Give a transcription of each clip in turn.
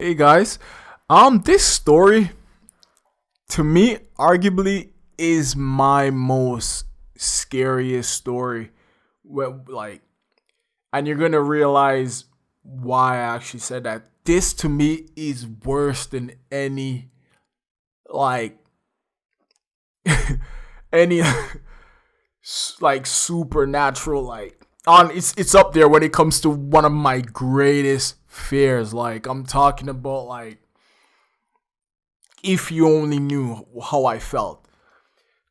Hey guys, this story to me arguably is my most scariest story. Like, and you're gonna realize why I actually said that. This to me is worse than any like any like supernatural on it's up there when it comes to one of my greatest fears. Like I'm talking about like if you only knew how I felt.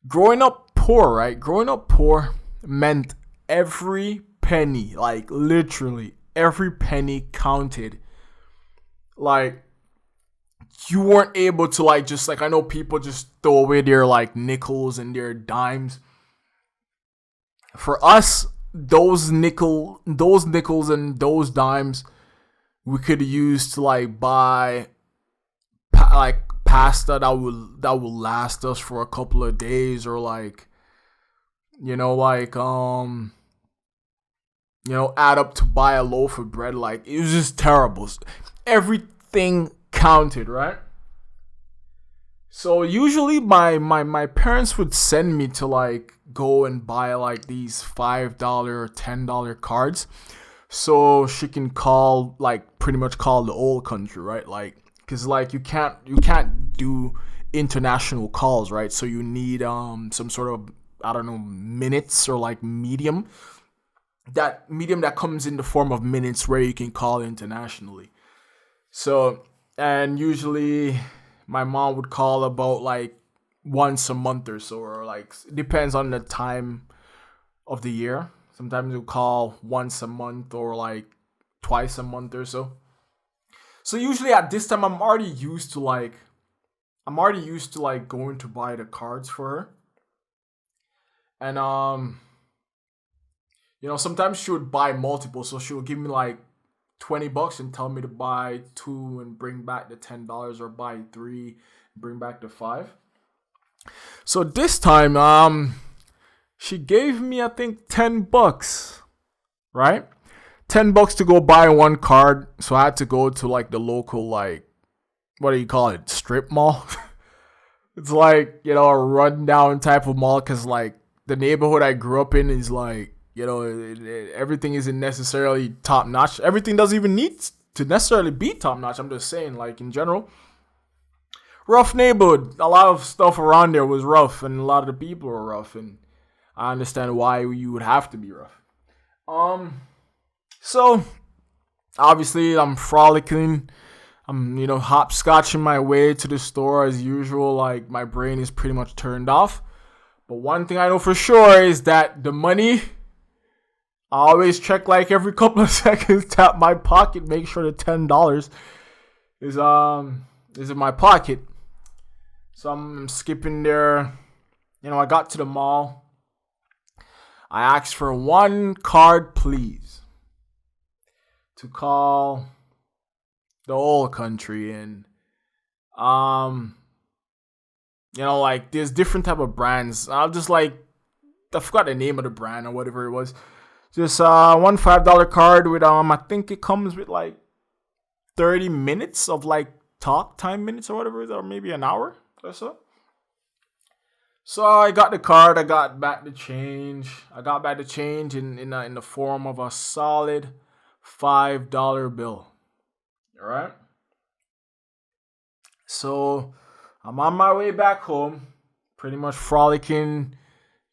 Growing up poor, right? Growing up poor meant every penny, like literally every penny counted. Like you weren't able to like just like I know people just throw away their like nickels and their dimes. For us, those nickels and those dimes we could use to like buy like pasta that will last us for a couple of days, or like like add up to buy a loaf of bread. Like it was just terrible. Everything counted, right? So usually my parents would send me to like go and buy like these $5 or $10 cards so she can call like pretty much call the old country, right? Like because like you can't do international calls, right? So you need some sort of, I don't know, minutes, or like medium that comes in the form of minutes where you can call internationally. So, and usually my mom would call about like once a month or so, or like depends on the time of the year. Sometimes we'll call once a month or like twice a month or so. So usually at this time I'm already used to like going to buy the cards for her. And sometimes she would buy multiple, so she would give me like $20 and tell me to buy two and bring back the $10, or buy three and bring back the five. So this time, she gave me I think $10, right? $10 to go buy one card. So I had to go to like the local, like, what do you call it, strip mall. It's like a rundown type of mall, because like the neighborhood I grew up in is like everything isn't necessarily top notch. Everything doesn't even need to necessarily be top notch. I'm just saying, like in general, rough neighborhood. A lot of stuff around there was rough, and a lot of the people were rough, and I understand why you would have to be rough. So obviously I'm frolicking. I'm hopscotching my way to the store as usual. Like my brain is pretty much turned off. But one thing I know for sure is that the money, I always check like every couple of seconds, tap my pocket, make sure the $10 is in my pocket. So I'm skipping there. I got to the mall. I asked for one card, please, to call the old country. And like there's different type of brands. I'll just like, I forgot the name of the brand or whatever it was. Just one $5 card with I think it comes with like 30 minutes of like talk time minutes or whatever it is, or maybe an hour or so. So I got the card. I got back the change. In the form of a solid $5 bill. All right. So I'm on my way back home, pretty much frolicking,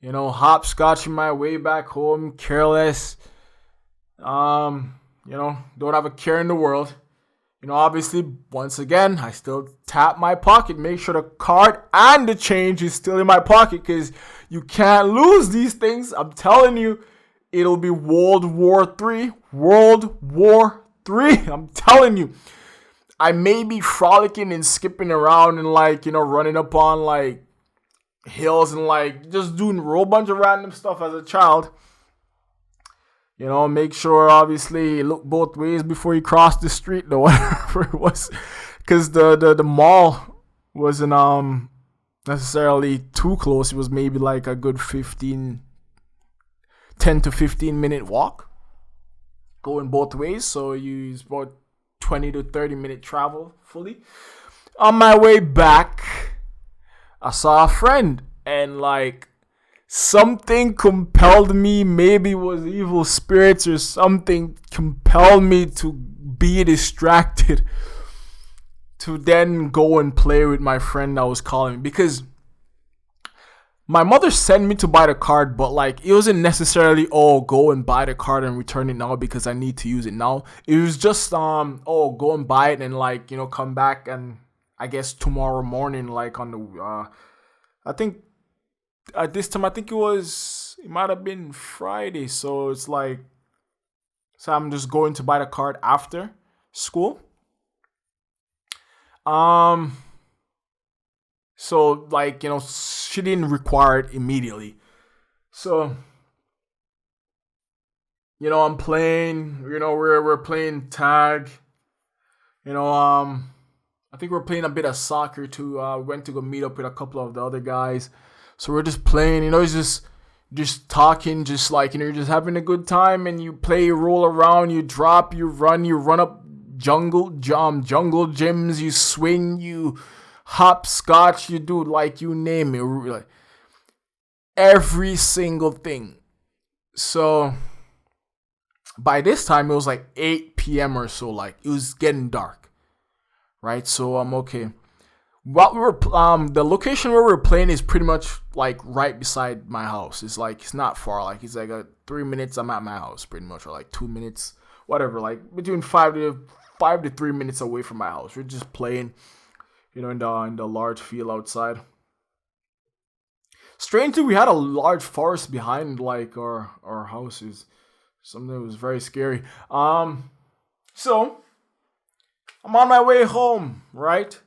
hopscotching my way back home, careless. Don't have a care in the world. Obviously, once again, I still tap my pocket, make sure the card and the change is still in my pocket, because you can't lose these things. I'm telling you, it'll be World War III. World War III. I'm telling you. I may be frolicking and skipping around and like, running up on like hills and like just doing a whole bunch of random stuff as a child. Make sure obviously look both ways before you cross the street or whatever it was. Because the mall wasn't necessarily too close. It was maybe like a good 10 to 15 minute walk going both ways. So you use about 20 to 30 minute travel fully. On my way back, I saw a friend, and like something compelled me, maybe it was evil spirits or something, compelled me to be distracted, to then go and play with my friend that was calling me, because my mother sent me to buy the card, but like it wasn't necessarily, oh, go and buy the card and return it now because I need to use it now. It was just oh, go and buy it and like, come back, and I guess tomorrow morning, like on the I think at this time, I think it might have been Friday, so it's like, so I'm just going to buy the card after school. So like, she didn't require it immediately. So, I'm playing, we're playing tag. I think we're playing a bit of soccer too. Went to go meet up with a couple of the other guys. So we're just playing, it's just talking, just like, you're just having a good time, and you play, you roll around, you drop, you run up jungle gyms, you swing, you hopscotch, you do, like, you name it, like every single thing. So by this time it was like 8 p.m. or so, like it was getting dark, right? So I'm okay. What we were the location where we were playing is pretty much like right beside my house. It's like, it's not far, like it's like 3 minutes I'm at my house pretty much, or like 2 minutes, whatever, like between 5 to 3 minutes away from my house. We're just playing, in the large field outside. Strangely, we had a large forest behind like our houses. Something that was very scary. So I'm on my way home, right?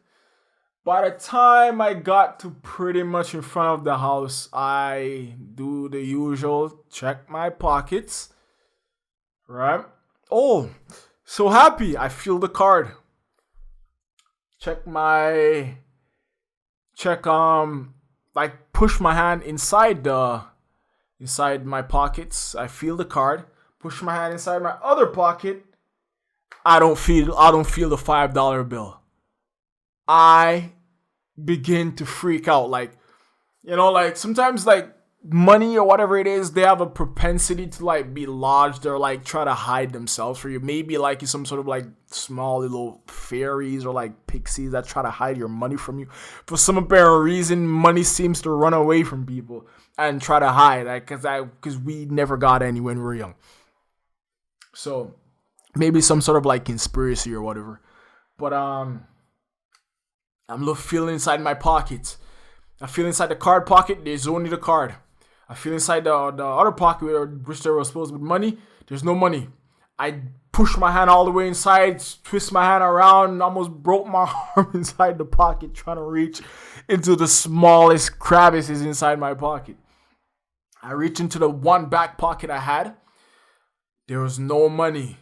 By the time I got to pretty much in front of the house, I do the usual, check my pockets, right? Oh, so happy, I feel the card. Like push my hand inside my pockets. I feel the card. Push my hand inside my other pocket. I don't feel the $5 bill. I begin to freak out. Like, like sometimes like money or whatever it is, they have a propensity to like be lodged or like try to hide themselves for you. Maybe like some sort of like small little fairies or like pixies that try to hide your money from you. For some apparent reason, money seems to run away from people and try to hide, like, because we never got any when we were young. So maybe some sort of like conspiracy or whatever. But I'm feeling inside my pockets. I feel inside the card pocket, there's only the card. I feel inside the other pocket, which there was supposed to be money, there's no money. I push my hand all the way inside, twist my hand around, and almost broke my arm inside the pocket, trying to reach into the smallest crevices inside my pocket. I reach into the one back pocket I had. There was no money.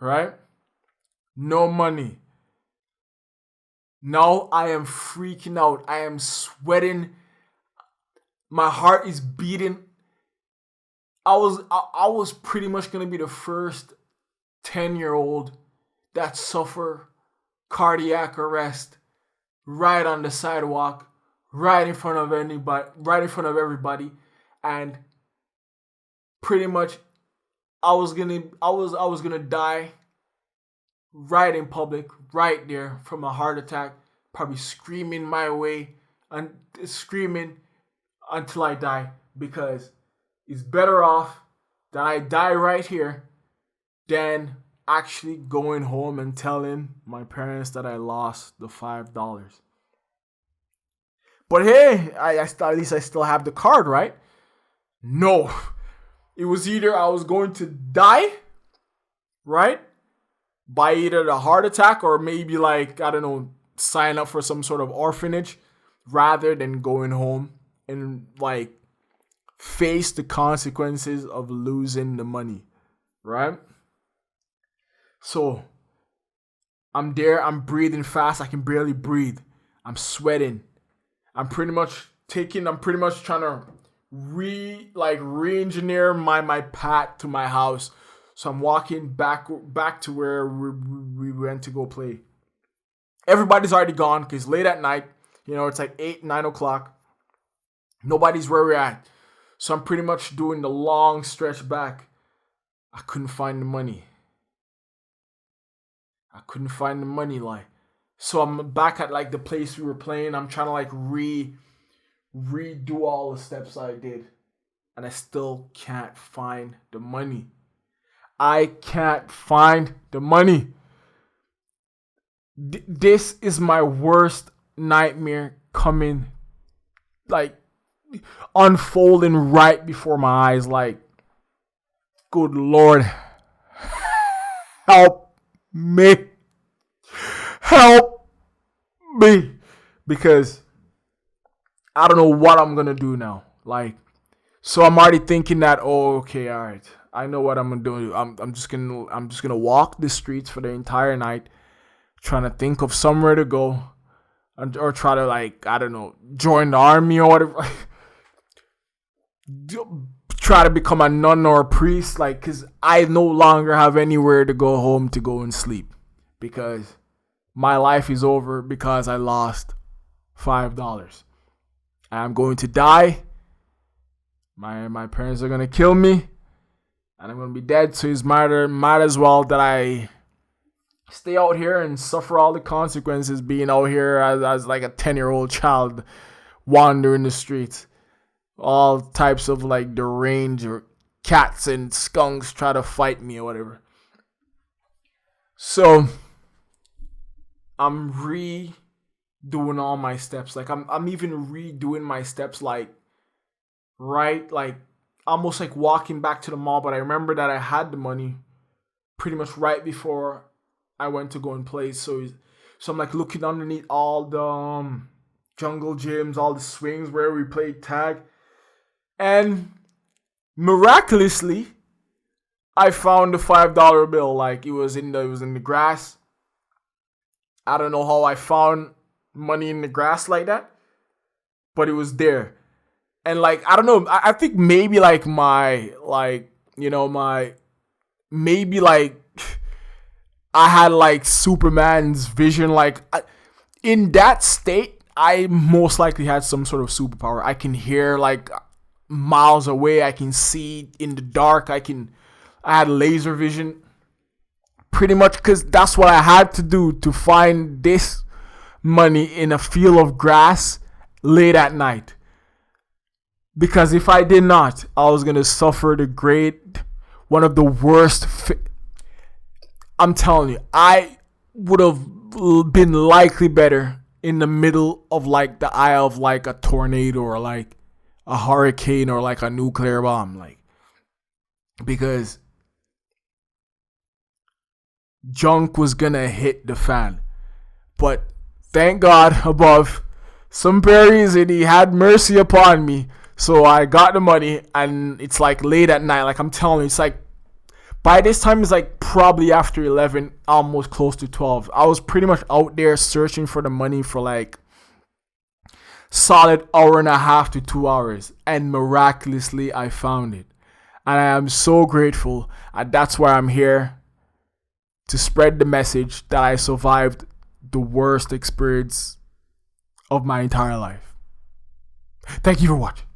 Right? No money. Now I am freaking out. I am sweating. My heart is beating. I was pretty much gonna be the first 10-year-old that suffer cardiac arrest right on the sidewalk, right in front of everybody, and pretty much I was gonna die right in public, right there from a heart attack, probably screaming my way and screaming until I die, because it's better off that I die right here than actually going home and telling my parents that I lost the $5. But hey, at least I still have the card, right? No. It was either I was going to die, right? By either the heart attack or maybe like, I don't know, sign up for some sort of orphanage, rather than going home and like face the consequences of losing the money, right? So I'm there, I'm breathing fast, I can barely breathe, I'm sweating, I'm pretty much trying to re-engineer my path to my house So I'm walking back to where we went to go play. Everybody's already gone because late at night, it's like 8, 9 o'clock. Nobody's where we're at. So I'm pretty much doing the long stretch back. I couldn't find the money. Like. So I'm back at like the place we were playing. I'm trying to like redo all the steps I did. And I still can't find the money. I can't find the money. This is my worst nightmare coming, like, unfolding right before my eyes. Like, good Lord, help me. Help me. Because I don't know what I'm going to do now. Like, so I'm already thinking that, oh, okay, all right. I know what I'm gonna do. I'm just gonna walk the streets for the entire night, trying to think of somewhere to go, or try to, like, I don't know, join the army or whatever. Try to become a nun or a priest, like, cause I no longer have anywhere to go home to go and sleep, because my life is over because I lost $5. I'm going to die. My parents are gonna kill me. And I'm going to be dead, so it's might as well that I stay out here and suffer all the consequences being out here as like a 10-year-old child wandering the streets. All types of like deranged or cats and skunks try to fight me or whatever. So I'm redoing all my steps. Like I'm even redoing my steps like almost like walking back to the mall, but I remember that I had the money pretty much right before I went to go and play. So I'm like looking underneath all the jungle gyms, all the swings where we played tag, and miraculously, I found the $5 bill. Like it was in the grass. I don't know how I found money in the grass like that, but it was there. And like, I don't know, I think maybe like maybe like I had like Superman's vision. Like in that state, I most likely had some sort of superpower. I can hear like miles away. I can see in the dark. I had laser vision pretty much, because that's what I had to do to find this money in a field of grass late at night. Because if I did not, I was going to suffer one of the worst. I'm telling you, I would have been likely better in the middle of like the eye of like a tornado or like a hurricane or like a nuclear bomb. Like, because junk was going to hit the fan. But thank God above, some berries, and he had mercy upon me. So I got the money, and it's like late at night. Like I'm telling you, it's like by this time it's like probably after 11, almost close to 12. I was pretty much out there searching for the money for like solid hour and a half to 2 hours, and miraculously I found it. And I am so grateful, and that's why I'm here, to spread the message that I survived the worst experience of my entire life. Thank you for watching.